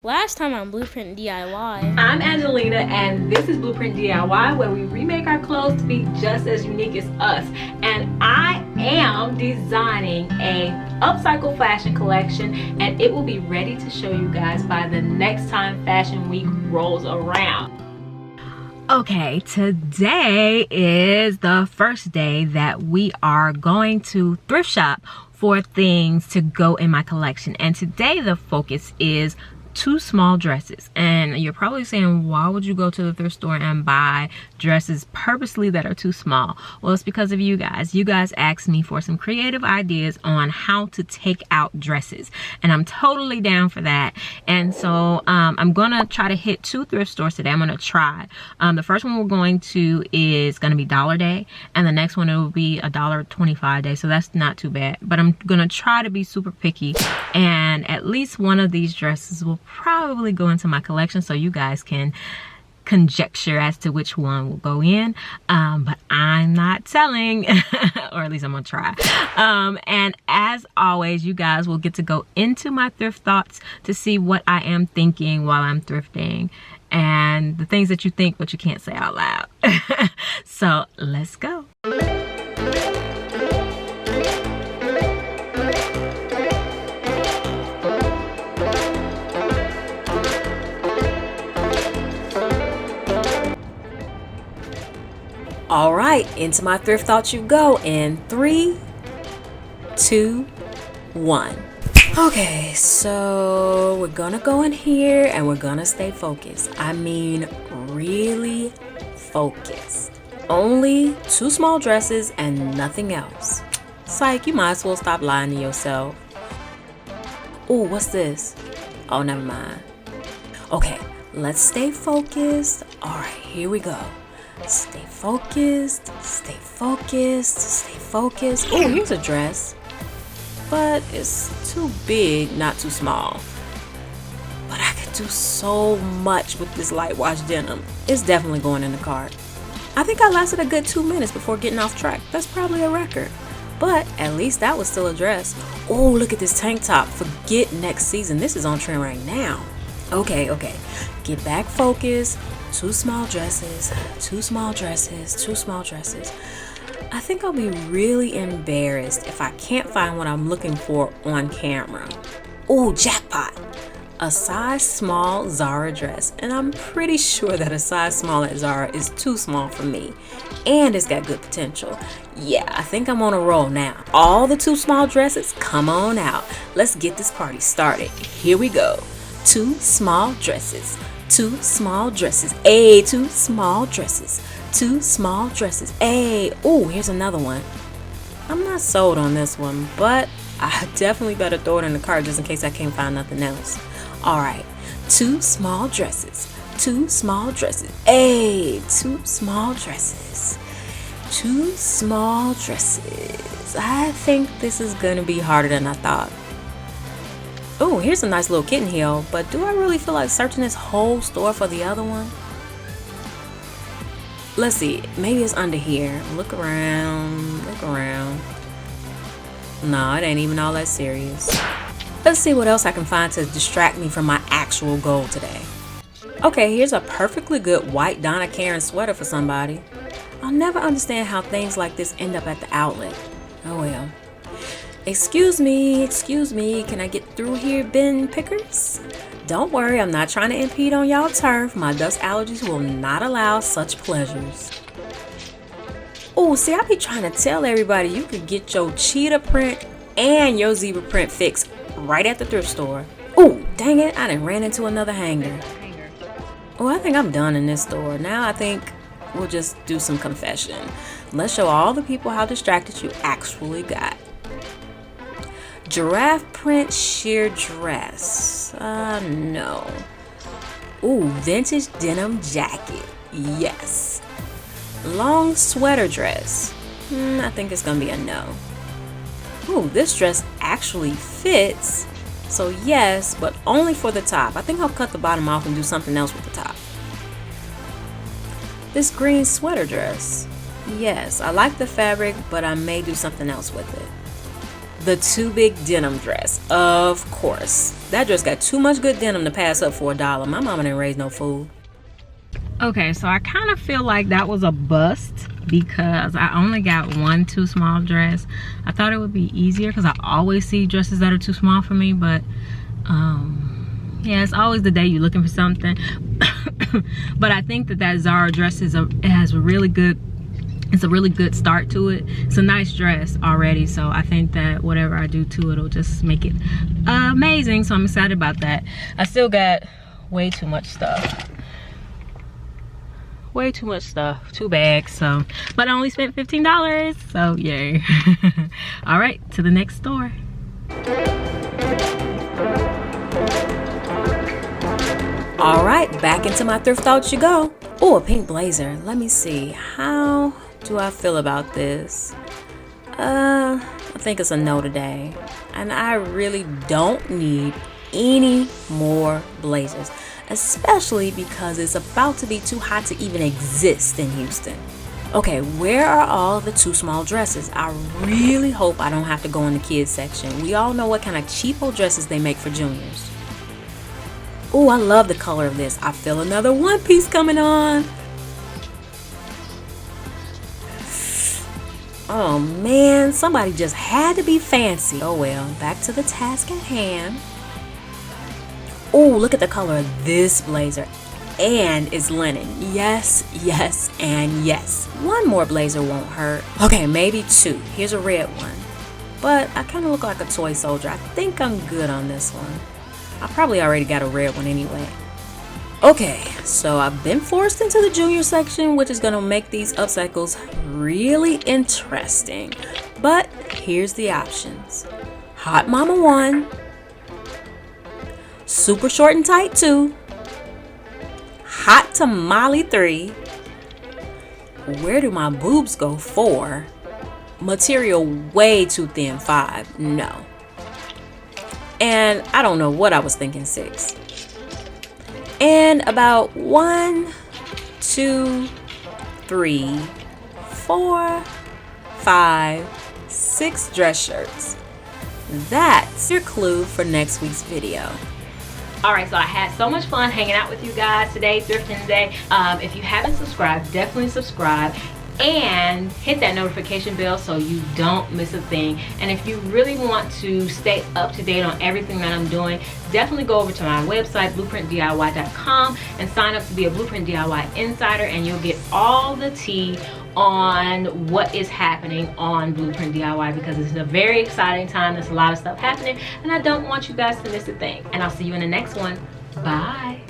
Last time on Blueprint DIY. I'm Angelina and this is Blueprint DIY, where we remake our clothes to be just as unique as us. And I am designing a upcycle fashion collection, and it will be ready to show you guys by the next time Fashion Week rolls around. Okay, today is the first day that we are going to thrift shop for things to go in my collection. And today the focus is two small dresses. And you're probably saying, why would you go to the thrift store and buy dresses purposely that are too small? Well, it's because of you guys. You guys asked me for some creative ideas on how to take out dresses, and I'm totally down for that. And so I'm gonna try to hit two thrift stores today. I'm gonna try. The first one we're going to is gonna be Dollar Day, and the next one it will be $1.25 day, so that's not too bad. But I'm gonna try to be super picky, and at least one of these dresses will probably go into my collection, so you guys can conjecture as to which one will go in, but I'm not telling or at least I'm gonna try. And as always, you guys will get to go into my thrift thoughts to see what I am thinking while I'm thrifting, and the things that you think but you can't say out loud. So let's go. All right, into my thrift thoughts you go in 3, 2, 1. Okay, so we're gonna go in here and we're gonna stay focused. I mean, really focused. Only two small dresses and nothing else. Psych, you might as well stop lying to yourself. Oh, what's this? Oh, never mind. Okay, let's stay focused. All right, here we go. Stay focused, stay focused, stay focused. Oh, here's a dress, but it's too big, not too small. But I could do so much with this light wash denim. It's definitely going in the cart. I think I lasted a good 2 minutes before getting off track. That's probably a record, but at least that was still a dress. Oh, look at this tank top. Forget next season. This is on trend right now. Okay, get back focused. Two small dresses, two small dresses, two small dresses. I think I'll be really embarrassed if I can't find what I'm looking for on camera. Oh, jackpot! A size small Zara dress, and I'm pretty sure that a size small at Zara is too small for me, and it's got good potential. Yeah, I think I'm on a roll now. All the two small dresses, come on out. Let's get this party started. Here we go. Two small dresses. Two small dresses, ayy, two small dresses, two small dresses, ayy. Oh, here's another one. I'm not sold on this one, but I definitely better throw it in the cart just in case I can't find nothing else. All right, two small dresses, two small dresses, ayy, two small dresses, two small dresses. I think this is gonna be harder than I thought. Oh, here's a nice little kitten heel, but do I really feel like searching this whole store for the other one? Let's see, maybe it's under here. Look around, look around. No, it ain't even all that serious. Let's see what else I can find to distract me from my actual goal today. Okay, here's a perfectly good white Donna Karan sweater for somebody. I'll never understand how things like this end up at the outlet. Oh well. Excuse me, can I get through here, bin pickers? Don't worry, I'm not trying to impede on y'all turf. My dust allergies will not allow such pleasures. Oh, see, I be trying to tell everybody you could get your cheetah print and your zebra print fix right at the thrift store. Oh, dang it, I done ran into another hanger. Oh, I think I'm done in this store. Now I think we'll just do some confession. Let's show all the people how distracted you actually got. Giraffe print sheer dress. No. Ooh, vintage denim jacket. Yes. Long sweater dress. I think it's gonna be a no. Ooh, this dress actually fits. So yes, but only for the top. I think I'll cut the bottom off and do something else with the top. This green sweater dress. Yes, I like the fabric, but I may do something else with it. The too big denim dress, of course. That dress got too much good denim to pass up for $1. My mama didn't raise no fool. Okay, so I kind of feel like that was a bust because I only got one too small dress. I thought it would be easier because I always see dresses that are too small for me, but yeah, it's always the day you're looking for something. But I think that Zara dress is it's a really good start to it. It's a nice dress already, so I think that whatever I do to it will just make it amazing. So I'm excited about that. I still got way too much stuff. Way too much stuff. 2 bags. So, but I only spent $15. So yay. All right, to the next store. All right, back into my thrift thoughts you go. Oh, a pink blazer. Let me see. How do I feel about this? I think it's a no today. And I really don't need any more blazers, especially because it's about to be too hot to even exist in Houston. Okay, where are all the too small dresses? I really hope I don't have to go in the kids section. We all know what kind of cheapo dresses they make for juniors. Oh, I love the color of this. I feel another one piece coming on. Oh man, somebody just had to be fancy. Oh well, back to the task at hand. Oh, look at the color of this blazer. And it's linen. Yes, yes, and yes. One more blazer won't hurt. Okay, maybe 2. Here's a red one. But I kind of look like a toy soldier. I think I'm good on this one. I probably already got a red one anyway. Okay, so I've been forced into the junior section, which is gonna make these upcycles really interesting. But here's the options. Hot Mama 1, Super Short and Tight 2, Hot Tamale 3, Where Do My Boobs Go 4, Material Way Too Thin 5, no. And I don't know what I was thinking 6. And about 1, 2, 3, 4, 5, 6 dress shirts. That's your clue for next week's video. Alright, so I had so much fun hanging out with you guys today, thrifting today. If you haven't subscribed, definitely subscribe and hit that notification bell so you don't miss a thing. And if you really want to stay up to date on everything that I'm doing, definitely go over to my website, blueprintdiy.com, and sign up to be a Blueprint DIY insider, and you'll get all the tea on what is happening on Blueprint DIY, because it's a very exciting time. There's a lot of stuff happening and I don't want you guys to miss a thing. And I'll see you in the next one. Bye.